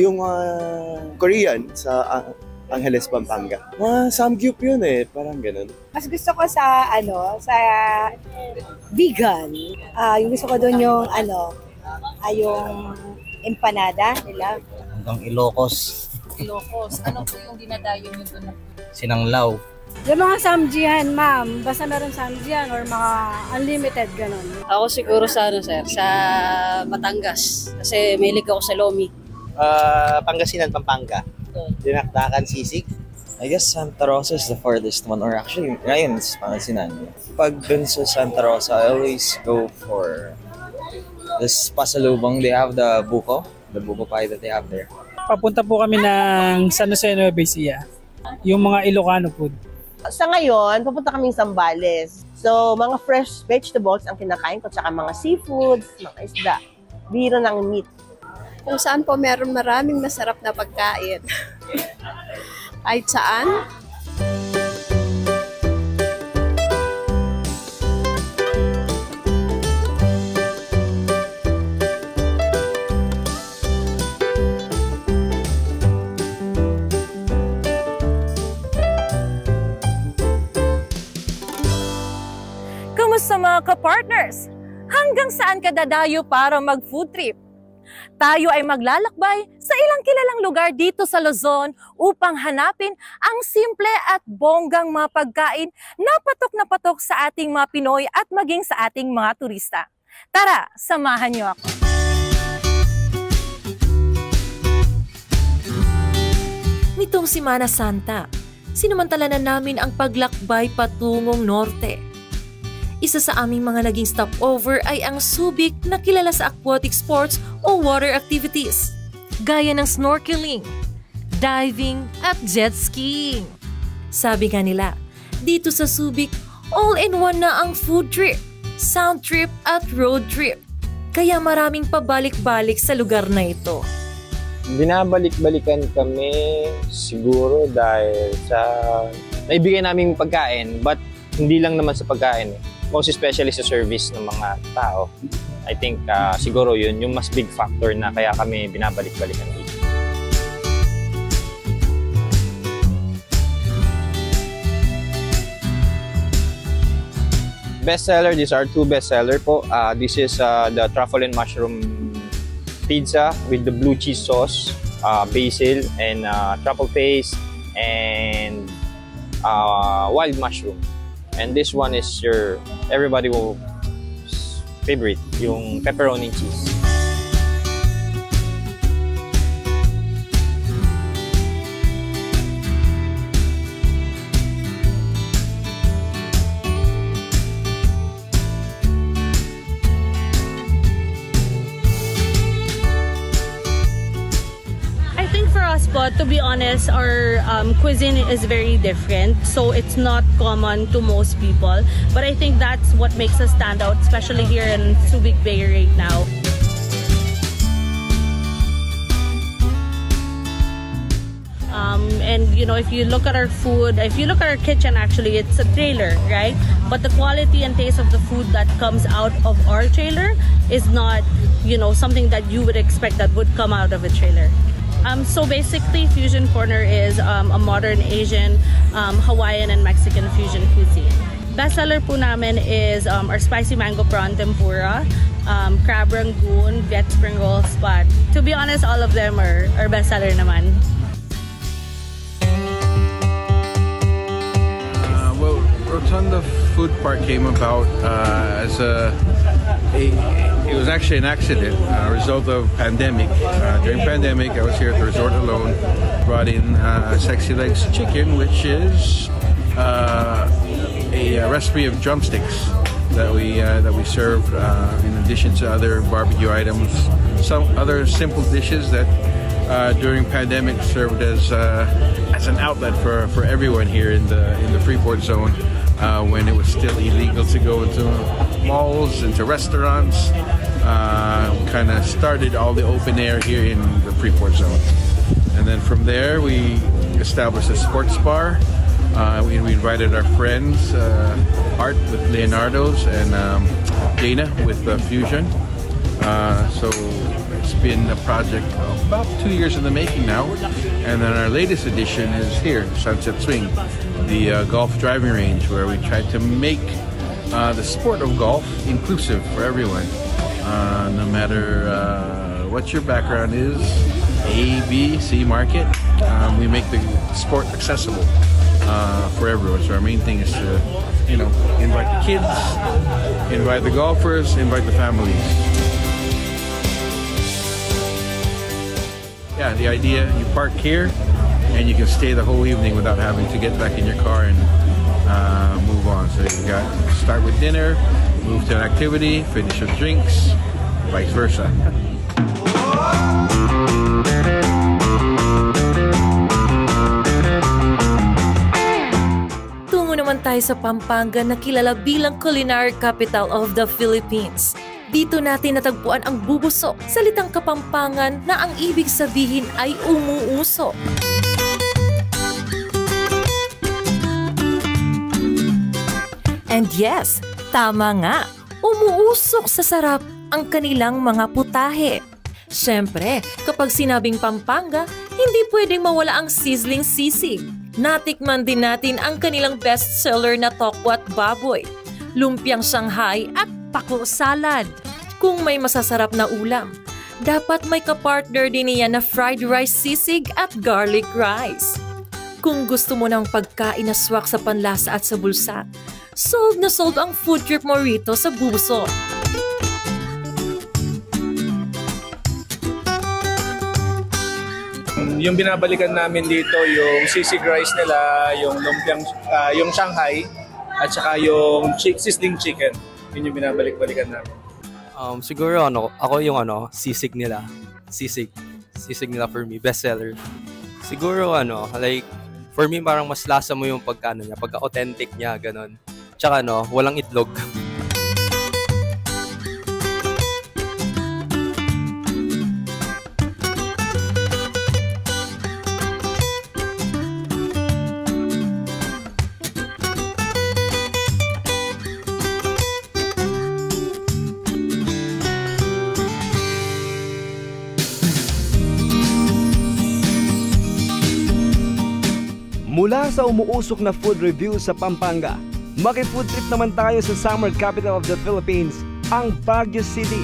Yung Korean sa Angeles, Pampanga. Samgyup yun eh, parang ganun. Mas gusto ko sa sa vegan. Yung gusto ko doon yung yung empanada nila. Hanggang Ilocos. Ilocos. Ano po yung dinadayo nyo doon? Sinanglaw. Yung mga samjihan, ma'am. Basta meron samjihan or mga unlimited, ganun. Ako siguro sa sir, sa Batangas. Kasi mahilig ako sa Lomi. Pangasinan, Pampanga. Dinakdakan, Sisig. I guess Santa Rosa is the farthest one, or actually, ngayon is Pangasinan. Pag dun sa Santa Rosa, I always go for this pasalubong. They have the buko pie that they have there. Papunta po kami ng San Jose Nueva Ecija, yung mga Ilocano food. Sa ngayon, papunta kaming Zambales. So, mga fresh vegetables ang kinakain ko, tsaka mga seafoods, mga isda. Biro ng meat. Kung saan po meron maraming masarap na pagkain. Kahit saan. Kamusta mga ka-partners? Hanggang saan ka dadayo para mag-food trip? Tayo ay maglalakbay sa ilang kilalang lugar dito sa Luzon upang hanapin ang simple at bonggang mga pagkain na patok sa ating mga Pinoy at maging sa ating mga turista. Tara, samahan niyo ako. Nitong Semana Santa, sinamantalanan namin ang paglakbay patungong norte. Isa sa aming mga naging stopover ay ang Subic na kilala sa aquatic sports o water activities, gaya ng snorkeling, diving at jet skiing. Sabi nga nila, dito sa Subic, all-in-one na ang food trip, sound trip at road trip. Kaya maraming pabalik-balik sa lugar na ito. Binabalik-balikan kami siguro dahil sa naibigay naming pagkain, but hindi lang naman sa pagkain eh. Most especially sa service ng mga tao. I think siguro yun yung mas big factor na kaya kami binabalik-balikan dito. Bestseller, these are two bestseller po. This is the truffle and mushroom pizza with the blue cheese sauce, basil and truffle paste and wild mushroom. And this one is everybody will favorite, yung pepperoni cheese. But to be honest, our cuisine is very different, so it's not common to most people. But I think that's what makes us stand out, especially here in Subic Bay right now. And you know, if you look at our food, if you look at our kitchen, actually it's a trailer, right? But the quality and taste of the food that comes out of our trailer is not, you know, something that you would expect that would come out of a trailer. So basically, Fusion Corner is a modern Asian, Hawaiian, and Mexican fusion cuisine. Bestseller po namin is our spicy mango prawn tempura, crab rangoon, Viet spring rolls, but to be honest, all of them are bestseller naman. Well, Rotunda Food Park came about as it was actually an accident, a result of pandemic. During pandemic, I was here at the resort alone, brought in Sexy Legs Chicken, which is a recipe of drumsticks that we serve in addition to other barbecue items, some other simple dishes that during pandemic served as an outlet for everyone here in the Freeport zone when it was still illegal to go into malls, into restaurants. Kind of started all the open air here in the Freeport zone, and then from there we established a sports bar. We invited our friends, Art with Leonardo's and Dana with Fusion. So it's been a project about 2 years in the making now. And then our latest addition is here, Sunset Swing, the golf driving range, where we try to make the sport of golf inclusive for everyone. No matter what your background is, A, B, C market, we make the sport accessible for everyone. So our main thing is to, invite the kids, invite the golfers, invite the families. Yeah, the idea, you park here and you can stay the whole evening without having to get back in your car and move on. So you got start with dinner, move to an activity, finish with drinks, vice versa. Tungo naman tayo sa Pampanga na kilala bilang culinary capital of the Philippines. Dito natin natagpuan ang bubuso, salitang Kapampangan na ang ibig sabihin ay umuusok. And yes, tama nga, umuusok sa sarap ang kanilang mga putahe. Siyempre, kapag sinabing Pampanga, hindi pwedeng mawala ang sizzling sisig. Natikman din natin ang kanilang bestseller na tokwat baboy, lumpiang Shanghai at pako salad. Kung may masasarap na ulam, dapat may kapartner din niya na fried rice sisig at garlic rice. Kung gusto mo ng pagkain na swak sa panlasa at sa bulsa, sold na sold ang food trip mo rito sa Bubuso. Yung binabalikan namin dito, yung sisig rice nila, yung lumpiang, yung Shanghai, at saka yung sizzling chicken. Yun yung binabalik-balikan namin. Siguro ako yung sisig nila. Sisig nila for me, bestseller. Siguro like for me parang mas lasa mo yung niya, pagka-authentic niya, ganun. Tsaka walang itlog. Mula sa umuusok na food review sa Pampanga, maki-food trip naman tayo sa summer capital of the Philippines, ang Baguio City.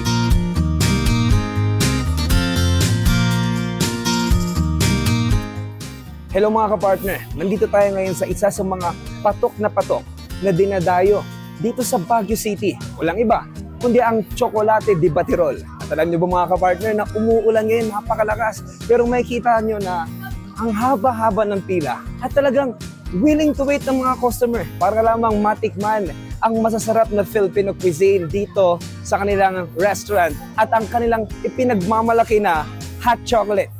Hello mga kapartner, nandito tayo ngayon sa isa sa mga patok na dinadayo dito sa Baguio City. Walang iba, kundi ang Chocolate de Batirol. At alam niyo ba mga kapartner na umuulan ngayon, napakalakas. Pero makikita nyo na ang haba-haba ng pila at talagang willing to wait ng mga customer para lamang matikman ang masasarap na Filipino cuisine dito sa kanilang restaurant at ang kanilang ipinagmamalaki na hot chocolate.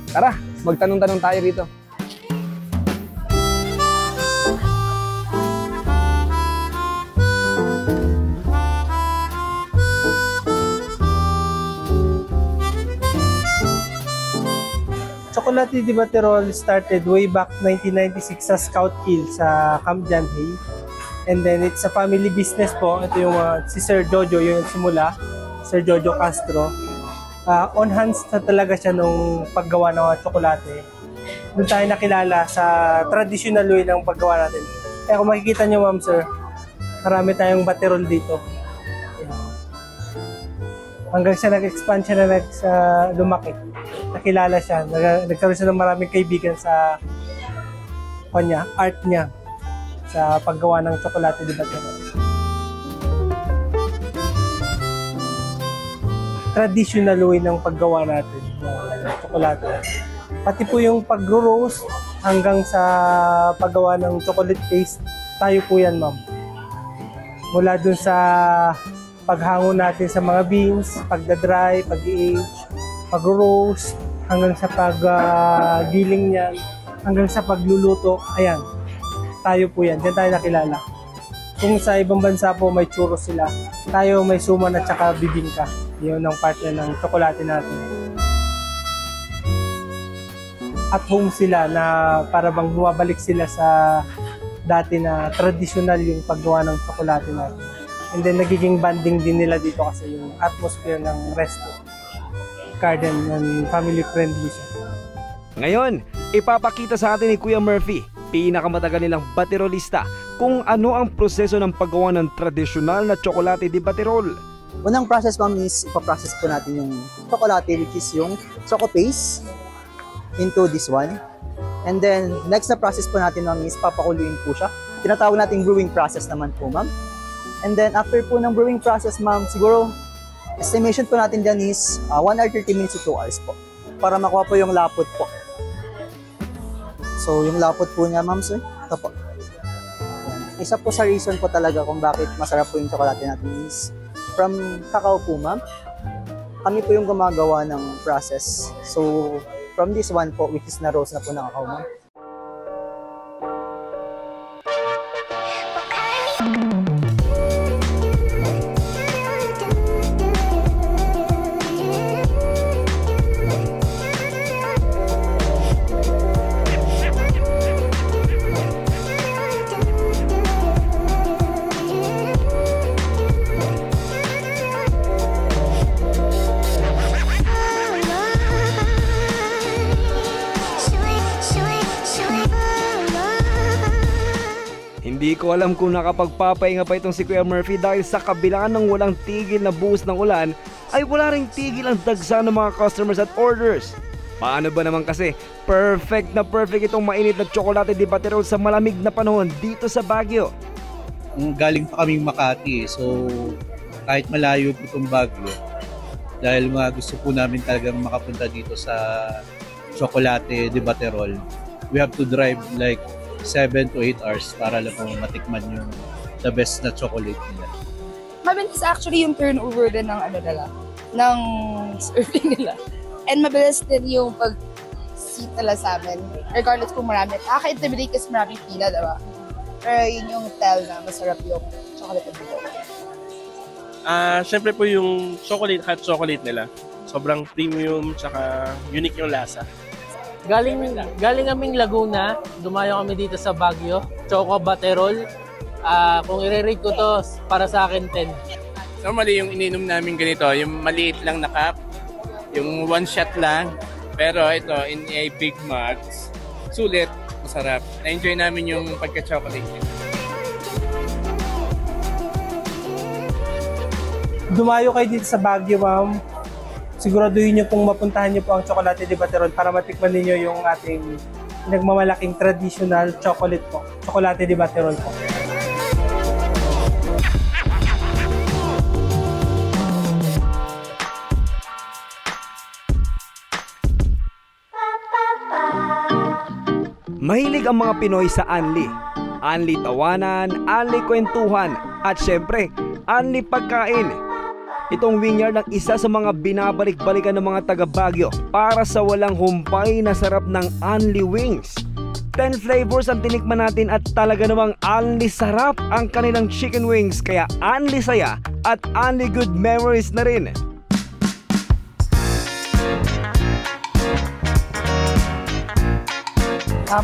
Tara, magtanong-tanong tayo rito. Chocolate de Batirol started way back 1996 sa Scout Hill sa Camp John Hay. And then it's a family business po. Ito yung si Sir Jojo, yung simula, Sir Jojo Castro. On hands na talaga siya nung paggawa ng tsokolate. Doon tayo nakilala sa traditional way ng paggawa natin. Kaya kung makikita nyo ma'am sir, marami tayong batirol dito. Hanggang siya nag-expand siya na lumaki. Nakilala siya, nagkaroon siya ng maraming kaibigan sa art niya sa paggawa ng Chocolate de Batirol. Traditional way ng paggawa natin ng tsokolate. Pati po yung pag-roast hanggang sa paggawa ng chocolate paste, tayo po yan ma'am. Mula dun sa paghango natin sa mga beans, pagdadry, pag-i-age, pag-roast, hanggang sa pag-giling niyan, hanggang sa pagluluto, ayan, tayo po yan. Diyan tayo nakilala. Kung sa ibang bansa po may churros sila, tayo may suman at saka bibingka. Yun ang partner ng tsokolate natin. At home sila na para bang bumabalik sila sa dati na traditional yung paggawa ng tsokolate natin. And then nagiging banding din nila dito kasi yung atmosphere ng resto garden and family friendly siya. Ngayon, ipapakita sa atin ni Kuya Murphy, pinakamatagal nilang baterolista, kung ano ang proseso ng paggawa ng tradisyonal na tsokolate di baterol. Unang process ma'am is ipaprocess po natin yung tsokolate, which is yung choco paste into this one. And then next na process po natin ma'am is papakuluin po siya. Tinatawag nating brewing process naman po ma'am. And then after po ng brewing process ma'am, siguro estimation po natin dyan is 1 hour 30 minutes to 2 hours po para makuha po yung lapot po. So yung lapot po niya ma'am sir, ito po. Isa po sa reason po talaga kung bakit masarap po yung tsokolate natin is from cacao po ma'am. Kami po yung gumagawa ng process. So from this one po, which is na roast na po ng cacao ma'am. Hindi ko alam kung nakapagpapahinga pa itong si Kuya Murphy dahil sa kabila ng walang tigil na buhos ng ulan ay wala ring tigil ang dagsa ng mga customers at orders. Paano ba naman kasi perfect na perfect itong mainit na tsokolate di baterol sa malamig na panahon dito sa Baguio. Galing pa kaming Makati, so kahit malayo po itong Baguio dahil gusto po namin talagang makapunta dito sa tsokolate di baterol, we have to drive like 7 to 8 hours para lang po matikman yung the best na chocolate nila. Mabilis actually yung turnover din ng ng serving nila. And mabilis din yung pag-seat nila sa amin. Regardless kung marami. Nakaka-intimidate kasi maraming pila, diba? Pero yun yung tell na masarap yung chocolate nila. Siyempre po yung hot chocolate nila. Sobrang premium, tsaka unique yung lasa. Galing kaming Laguna, dumayo kami dito sa Baguio, Choco Baterol. Kung i-rate ko to, para sa akin 10. Normally yung ininom namin ganito, yung maliit lang na cup, yung one shot lang. Pero ito, in a big mug, sulit, masarap. Na-enjoy namin yung pagka-chocolate. Dumayo kayo dito sa Baguio ma'am. Siguraduhin nyo pong mapuntahan nyo po ang Tsokolate di Baterol para matikman ninyo yung ating nagmamalaking traditional chocolate po. Tsokolate di Baterol po. Mahilig ang mga Pinoy sa Anli. Anli tawanan, Anli kwentuhan, at syempre, Anli pagkain. Itong Wingyard ang isa sa mga binabalik-balikan ng mga taga Baguio para sa walang humpay na sarap ng Anli Wings. 10 flavors ang tinikman natin at talaga namang Anli sarap ang kanilang chicken wings, kaya Anli saya at Anli good memories na rin.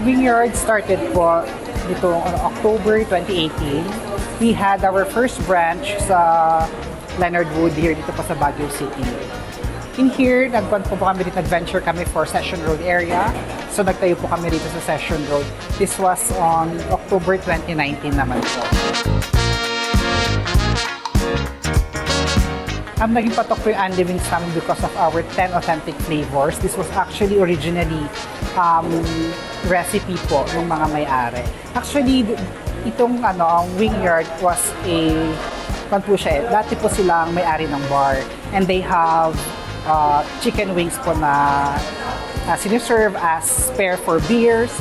Wingyard started po nitong October 2018. We had our first branch sa Leonard Wood here dito po sa Baguio City. In here, nagpunta po kami dito, adventure kami for Session Road area. So nagtayo po kami dito sa Session Road. This was on October 2019 naman po. Naging patok po yung Anli Wings namin because of our 10 authentic flavors. This was actually originally recipe po ng mga may-ari. Actually, itong Wingyard was po siya. Dati po silang may-ari ng bar and they have chicken wings po na siniserve as pair for beers,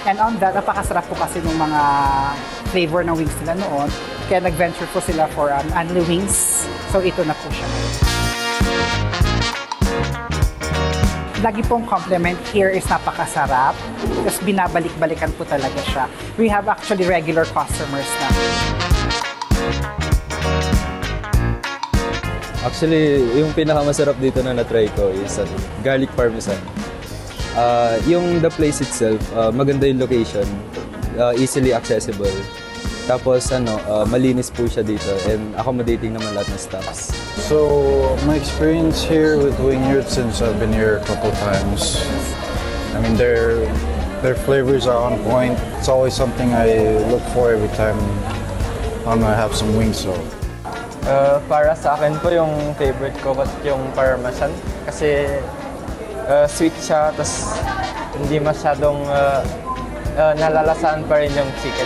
and on that, napakasarap po kasi ng mga flavor ng wings nila noon, kaya nag-venture po sila for Anli Wings, so ito na po siya. Lagi pong compliment here is napakasarap, tapos binabalik-balikan po talaga siya. We have actually regular customers na. Actually, yung pinakamasarap dito na na-try ko is garlic parmesan. Yung the place itself, maganda yung location, easily accessible. Tapos malinis po siya dito and accommodating naman lahat ng staffs. So, my experience here with Wingyard since I've been here a couple times, I mean, their flavors are on point. It's always something I look for every time I'm gonna have some wings. So, para sa akin po yung favorite ko yung parmesan kasi sweet siya, tapos hindi masyadong nalalasahan pa rin yung chicken.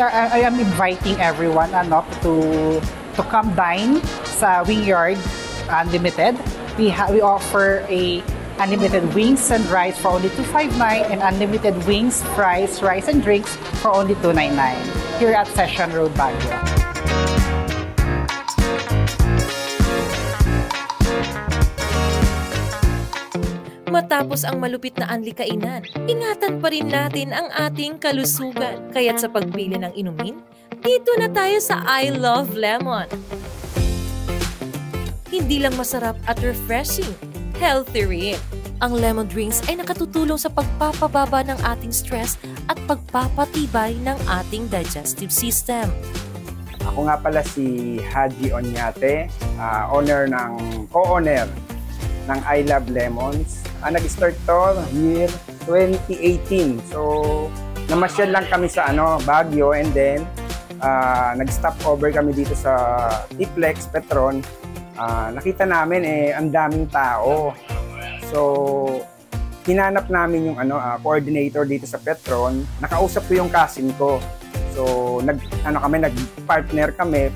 I am inviting everyone to come dine sa Wingyard Unlimited. We offer a unlimited wings and rice for only $259 and unlimited wings, fries, rice and drinks for only $299 here at Session Road, Baguio. Matapos ang malupit na anlikainan, ingatan pa rin natin ang ating kalusugan. Kaya't sa pagpili ng inumin, dito na tayo sa I Love Lemon. Hindi lang masarap at refreshing, healthy rin. Ang lemon drinks ay nakatutulong sa pagpapababa ng ating stress at pagpapatibay ng ating digestive system. Ako nga pala si Haji Onyate, co-owner ng I Love Lemons. Nag-start to year 2018. So, namasyal lang kami sa Baguio and then nag-stop over kami dito sa T-Plex, Petron. Nakita namin ang daming tao. So, hinanap namin yung coordinator dito sa Petron. Nakausap ko yung cousin ko. So, nag-partner kami.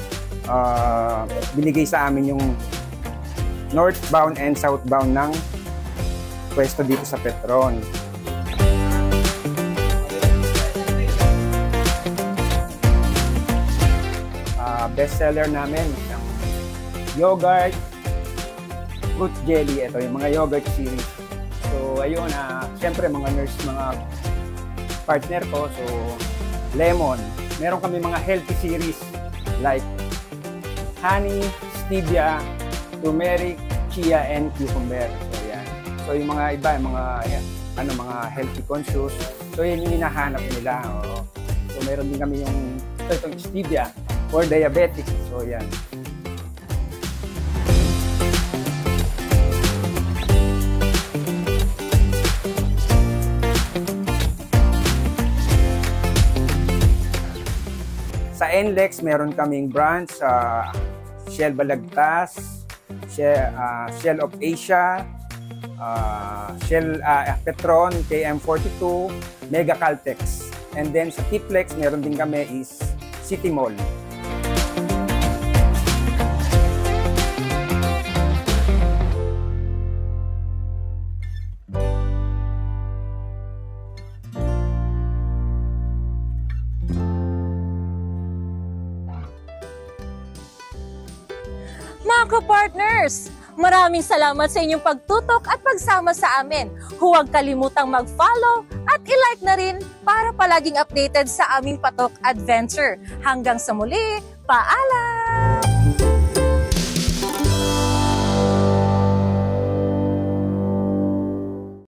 Binigay sa amin yung northbound and southbound ng pwesto dito sa Petron. Best seller namin yung yogurt, fruit jelly, ito yung mga yogurt series. So ayun, syempre mga nurse, mga partner ko, so lemon. Meron kami mga healthy series like honey, stevia, turmeric, chia, and cucumber. So yan. So yung mga iba, mga healthy conscious. So yun yung hinahanap nila. Oh. So meron din kami itong stevia for diabetic. So yan. Sa NLEX, meron kaming branch sa Shell Balagtas, Shell of Asia, Shell Petron, KM42, Mega Caltex. And then sa T-Plex, meron din kami is City Mall. Mga ka-partners, maraming salamat sa inyong pagtutok at pagsama sa amin. Huwag kalimutang mag-follow at i-like na rin para palaging updated sa aming Patok Adventure. Hanggang sa muli, paalam!